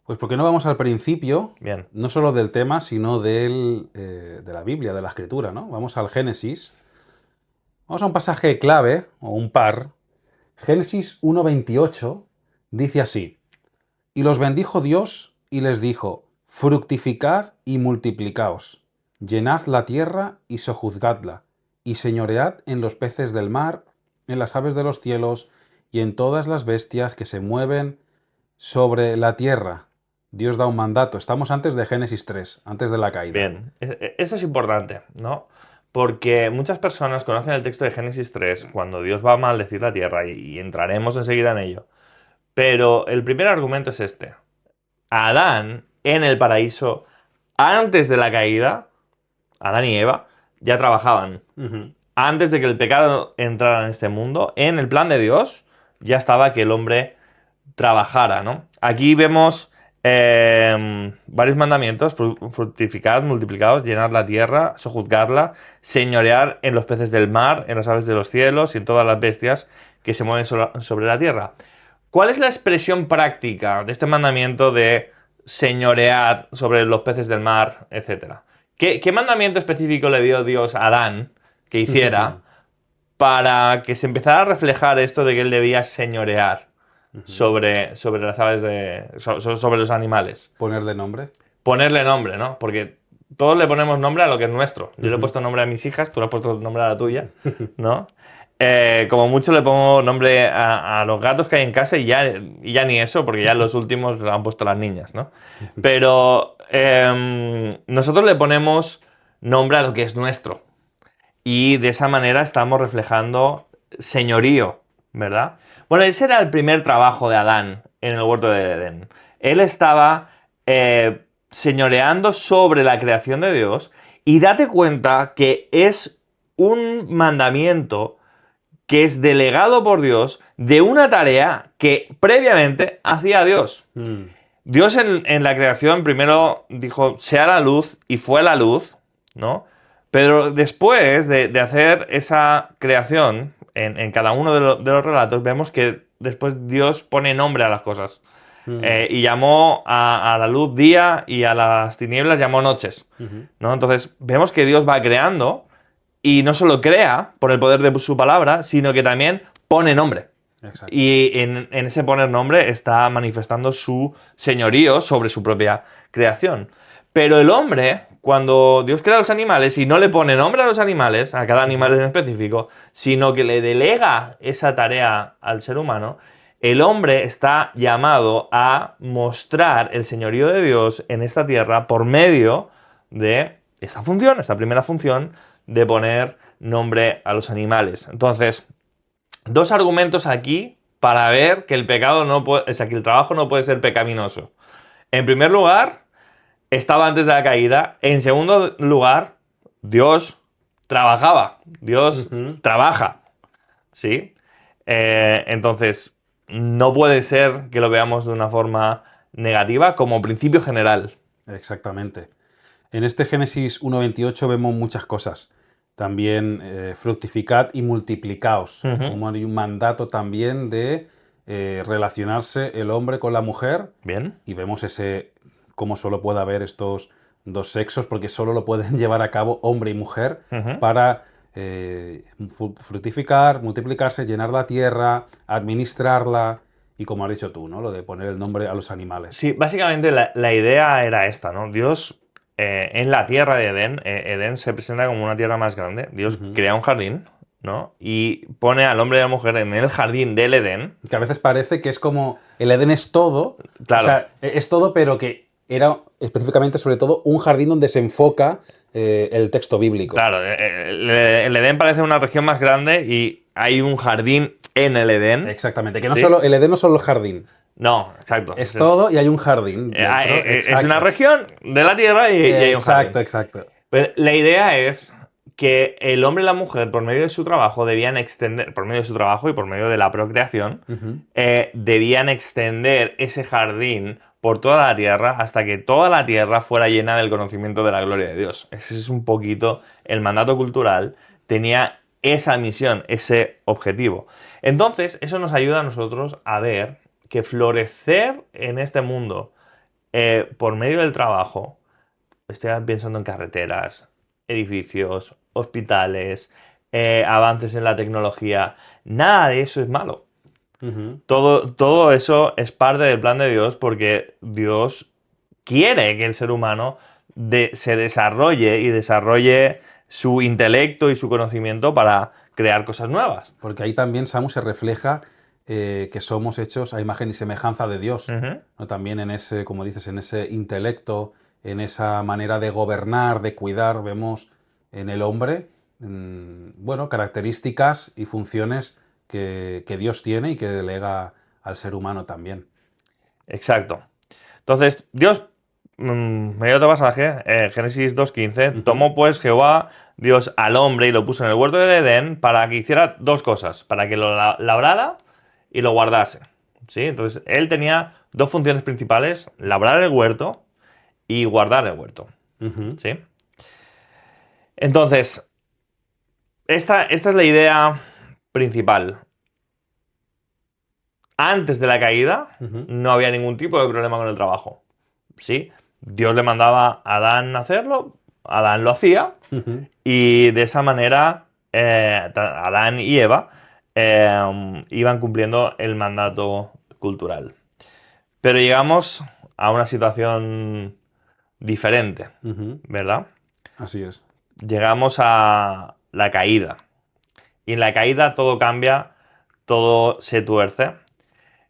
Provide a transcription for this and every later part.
Pues ¿por qué no vamos al principio, Bien, no solo del tema, sino de la Biblia, de la Escritura, ¿no? Vamos al Génesis. Vamos a un pasaje clave, o un par. Génesis 1:28 dice así: Y los bendijo Dios y les dijo: Fructificad y multiplicaos, llenad la tierra y sojuzgadla, y señoread en los peces del mar, en las aves de los cielos y en todas las bestias que se mueven sobre la tierra. Dios da un mandato. Estamos antes de Génesis 3, antes de la caída. bien. Esto es importante, ¿no? Porque muchas personas conocen el texto de Génesis 3 cuando Dios va a maldecir la tierra y entraremos enseguida en ello. Pero el primer argumento es este. Adán en el paraíso, antes de la caída, Adán y Eva ya trabajaban. Ujú. Antes de que el pecado entrara en este mundo, en el plan de Dios, ya estaba que el hombre trabajara, ¿no? Aquí vemos varios mandamientos: fructificad, multiplicados, llenad la tierra, sojuzgarla, señorear en los peces del mar, en las aves de los cielos y en todas las bestias que se mueven sobre la tierra. ¿Cuál es la expresión práctica de este mandamiento de señorear sobre los peces del mar, etcétera? ¿Qué mandamiento específico le dio Dios a Adán que hiciera para que se empezara a reflejar esto de que él debía señorear sobre las aves sobre los animales? Ponerle nombre. Ponerle nombre, ¿no? Porque todos le ponemos nombre a lo que es nuestro. Yo le he Ujú. puesto nombre a mis hijas, tú le has puesto nombre a la tuya, ¿no? Como mucho le pongo nombre a los gatos que hay en casa y ya ni eso, porque ya los últimos lo han puesto las niñas, ¿no? Pero nosotros le ponemos nombre a lo que es nuestro. Y de esa manera estamos reflejando señorío, ¿verdad? Bueno, ese era el primer trabajo de Adán en el huerto de Edén. Él estaba señoreando sobre la creación de Dios, y date cuenta que es un mandamiento que es delegado por Dios de una tarea que previamente hacía Dios. Mm. Dios en la creación primero dijo, sea la luz, y fue la luz, ¿no? Pero después de hacer esa creación, en cada uno de los relatos, vemos que después Dios pone nombre a las cosas. Mm. Y llamó a la luz día y a las tinieblas llamó noches, Ujú. ¿no? Entonces vemos que Dios va creando, y no solo crea por el poder de su palabra, sino que también pone nombre. Exacto. Y en ese poner nombre está manifestando su señorío sobre su propia creación. Pero el hombre, cuando Dios crea los animales y no le pone nombre a los animales, a cada animal en específico, sino que le delega esa tarea al ser humano, el hombre está llamado a mostrar el señorío de Dios en esta tierra por medio de esta función, esta primera función de poner nombre a los animales. Entonces, dos argumentos aquí para ver que el pecado no puede, o sea, que el trabajo no puede ser pecaminoso. En primer lugar, estaba antes de la caída. En segundo lugar, Dios trabajaba. Dios Ujú. trabaja. ¿Sí? Entonces, no puede ser que lo veamos de una forma negativa como principio general. Exactamente. En este Génesis 1:28 vemos muchas cosas. También fructificad y multiplicaos. Ujú. Como hay un mandato también de relacionarse el hombre con la mujer. Bien. Y vemos ese, cómo solo puede haber estos dos sexos, porque solo lo pueden llevar a cabo hombre y mujer Ujú. para fructificar, multiplicarse, llenar la tierra, administrarla y como has dicho tú, ¿no? Lo de poner el nombre a los animales. Sí, básicamente la idea era esta, ¿no? Dios, en la tierra de Edén, Edén se presenta como una tierra más grande. Dios Ujú. crea un jardín, ¿no? Y pone al hombre y a la mujer en el jardín del Edén. Que a veces parece que es como el Edén es todo, o Claro, sea, es todo, pero que era específicamente, sobre todo, un jardín donde se enfoca el texto bíblico. claro, el Edén parece una región más grande y hay un jardín en el Edén, Exactamente, que no ¿sí? solo, el Edén no solo el jardín, No, exacto. es todo y hay un jardín dentro, Es una exacto. región de la tierra y hay un Exacto, jardín. exacto. Pero la idea es que el hombre y la mujer, por medio de su trabajo, debían extender, por medio de su trabajo y por medio de la procreación, Ujú. debían extender ese jardín por toda la tierra hasta que toda la tierra fuera llena del conocimiento de la gloria de Dios. Ese es un poquito el mandato cultural, tenía esa misión, ese objetivo. Entonces, eso nos ayuda a nosotros a ver que florecer en este mundo por medio del trabajo, estoy pensando en carreteras, edificios, hospitales, avances en la tecnología, nada de eso es malo. Ujú. Todo eso es parte del plan de Dios porque Dios quiere que el ser humano se desarrolle y desarrolle su intelecto y su conocimiento para crear cosas nuevas. Porque ahí también, Samu, se refleja que somos hechos a imagen y semejanza de Dios, Ujú. ¿no? También en ese, como dices, en ese intelecto, en esa manera de gobernar, de cuidar, vemos en el hombre, bueno, características y funciones que Dios tiene y que delega al ser humano también. Exacto. Entonces, Dios, me dio otro pasaje, Génesis 2:15, Ujú. tomó pues Jehová Dios al hombre y lo puso en el huerto del Edén para que hiciera dos cosas, para que lo labrara y lo guardase. ¿Sí? Entonces, él tenía dos funciones principales, labrar el huerto y guardar el huerto. Ujú. ¿Sí? Entonces, esta es la idea principal. Antes de la caída, Ujú. no había ningún tipo de problema con el trabajo. ¿Sí? Dios le mandaba a Adán hacerlo, Adán lo hacía, Ujú. y de esa manera Adán y Eva iban cumpliendo el mandato cultural. Pero llegamos a una situación diferente, Ujú. ¿verdad? Así es. Llegamos a la caída. Y en la caída todo cambia, todo se tuerce.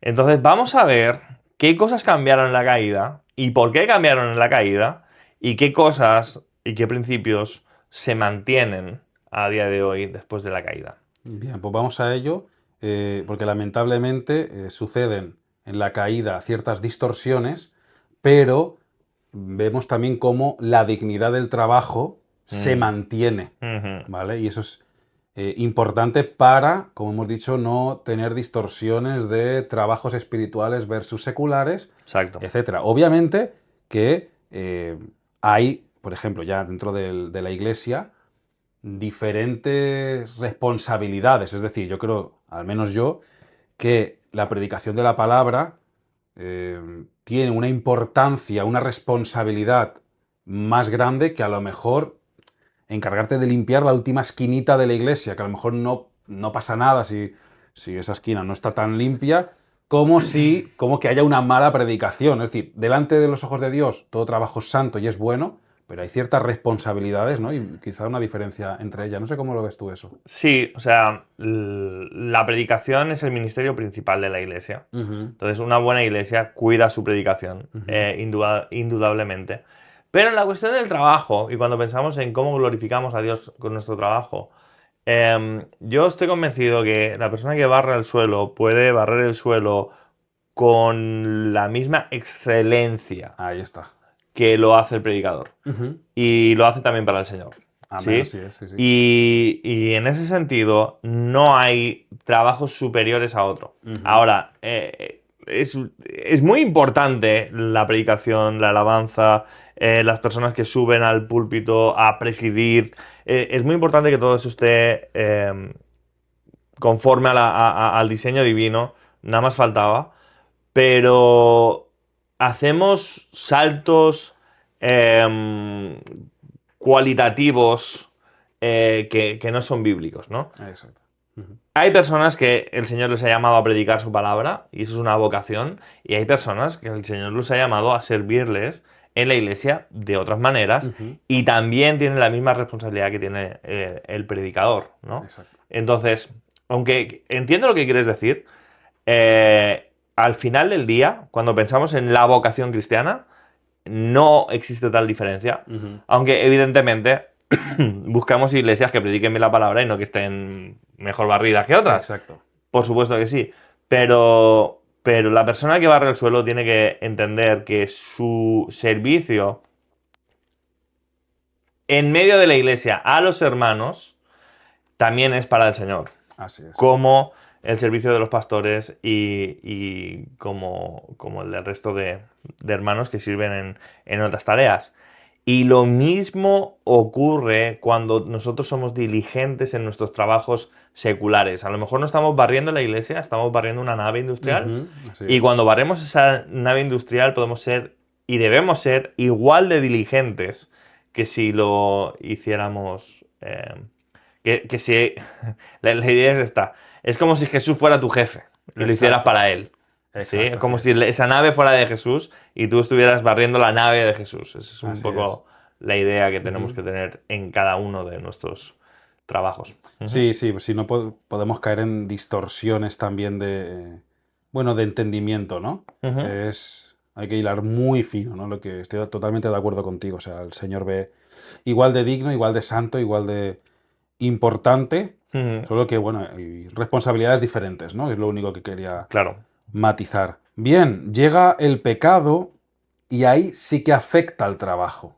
Entonces vamos a ver qué cosas cambiaron en la caída y por qué cambiaron en la caída y qué cosas y qué principios se mantienen a día de hoy después de la caída. Bien, pues vamos a ello, porque lamentablemente suceden en la caída ciertas distorsiones, pero vemos también cómo la dignidad del trabajo se Mm. mantiene, Ujú. ¿vale? Y eso es importante para, como hemos dicho, no tener distorsiones de trabajos espirituales versus seculares, Exacto. etcétera. Obviamente que hay, por ejemplo, ya dentro de la iglesia, diferentes responsabilidades. Es decir, yo creo, al menos yo, que la predicación de la palabra tiene una importancia, una responsabilidad más grande que a lo mejor encargarte de limpiar la última esquinita de la iglesia, que a lo mejor no pasa nada si esa esquina no está tan limpia, como que haya una mala predicación. Es decir, delante de los ojos de Dios todo trabajo es santo y es bueno, pero hay ciertas responsabilidades, ¿no? Y quizá una diferencia entre ellas. No sé cómo lo ves tú eso. Sí, o sea, la predicación es el ministerio principal de la iglesia. Ujú. Entonces, una buena iglesia cuida su predicación, Ujú. indudablemente. Pero en la cuestión del trabajo, y cuando pensamos en cómo glorificamos a Dios con nuestro trabajo, yo estoy convencido que la persona que barra el suelo puede barrer el suelo con la misma excelencia Ahí está. que lo hace el predicador. Ujú. Y lo hace también para el Señor. Amén, ¿Sí? así es, sí, sí. Y en ese sentido, no hay trabajos superiores a otro. Ujú. Ahora, es muy importante la predicación, la alabanza, las personas que suben al púlpito a presidir. Es muy importante que todo eso esté conforme al diseño divino. Nada más faltaba. Pero hacemos saltos em, cualitativos que no son bíblicos, ¿no? Exacto. Ujú. Hay personas que el Señor les ha llamado a predicar su palabra, y eso es una vocación, y hay personas que el Señor les ha llamado a servirles en la iglesia de otras maneras, Ujú. y también tienen la misma responsabilidad que tiene el predicador, ¿no? Exacto. Entonces, aunque entiendo lo que quieres decir, al final del día, cuando pensamos en la vocación cristiana, no existe tal diferencia. Ujú. Aunque evidentemente buscamos iglesias que prediquen bien la palabra y no que estén mejor barridas que otras. Exacto. Por supuesto que sí. Pero la persona que barre el suelo tiene que entender que su servicio en medio de la iglesia a los hermanos también es para el Señor. Así es. Como el servicio de los pastores y como el del resto de hermanos que sirven en otras tareas. Y lo mismo ocurre cuando nosotros somos diligentes en nuestros trabajos seculares. A lo mejor no estamos barriendo la iglesia, estamos barriendo una nave industrial. Ujú. Así Y es. cuando barremos esa nave industrial podemos ser y debemos ser igual de diligentes que si lo hiciéramos. Que si. La idea es esta. Es como si Jesús fuera tu jefe y lo hicieras Exacto. para él. ¿Sí? Exacto, Es como así si esa nave fuera de Jesús y tú estuvieras barriendo la nave de Jesús. Esa es un Así poco la idea que tenemos que tener en cada uno de nuestros trabajos. Ujú. Sí, sí, si no podemos caer en distorsiones también bueno, de entendimiento, ¿no? Ujú. Hay que hilar muy fino, ¿no? Lo que estoy totalmente de acuerdo contigo. O sea, el Señor ve igual de digno, igual de santo, igual de importante, Ujú. solo que, bueno, hay responsabilidades diferentes, ¿no? Es lo único que quería Claro. matizar. Bien, llega el pecado y ahí sí que afecta al trabajo.